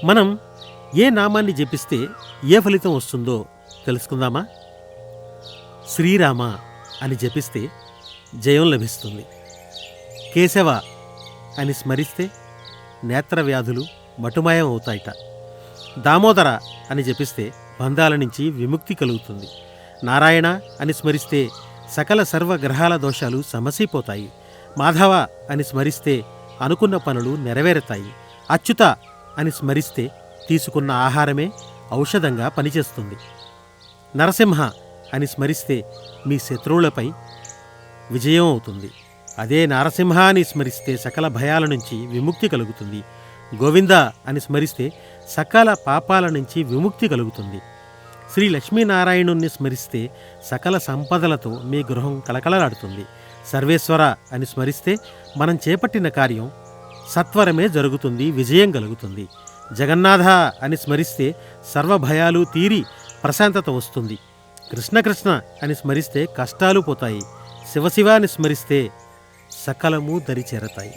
మనం ఏ నామాన్ని జపిస్తే ఏ ఫలితం వస్తుందో తెలుసుకుందామా? శ్రీరామ అని జపిస్తే జయం లభిస్తుంది. కేశవ అని స్మరిస్తే నేత్ర వ్యాధులు మటుమాయం అవుతాయిట. దామోదర అని జపిస్తే బంధాల నుంచి విముక్తి కలుగుతుంది. నారాయణ అని స్మరిస్తే సకల సర్వగ్రహాల దోషాలు సమసిపోతాయి. మాధవ అని స్మరిస్తే అనుకున్న పనులు నెరవేరుతాయి. అచ్యుత అని స్మరిస్తే తీసుకున్న ఆహారమే ఔషధంగా పనిచేస్తుంది. నరసింహ అని స్మరిస్తే మీ శత్రువులపై విజయం అవుతుంది. అదే నారసింహ అని స్మరిస్తే సకల భయాల నుంచి విముక్తి కలుగుతుంది. గోవింద అని స్మరిస్తే సకల పాపాల నుంచి విముక్తి కలుగుతుంది. శ్రీ లక్ష్మీనారాయణుణ్ణి స్మరిస్తే సకల సంపదలతో మీ గృహం కలకలలాడుతుంది. సర్వేశ్వర అని స్మరిస్తే మనం చేపట్టిన కార్యం సత్వరమే జరుగుతుంది, విజయం కలుగుతుంది. జగన్నాథ అని స్మరిస్తే సర్వభయాలు తీరి ప్రశాంతత వస్తుంది. కృష్ణ కృష్ణ అని స్మరిస్తే కష్టాలు పోతాయి. శివశివ అని స్మరిస్తే సకలము దరిచేరతాయి.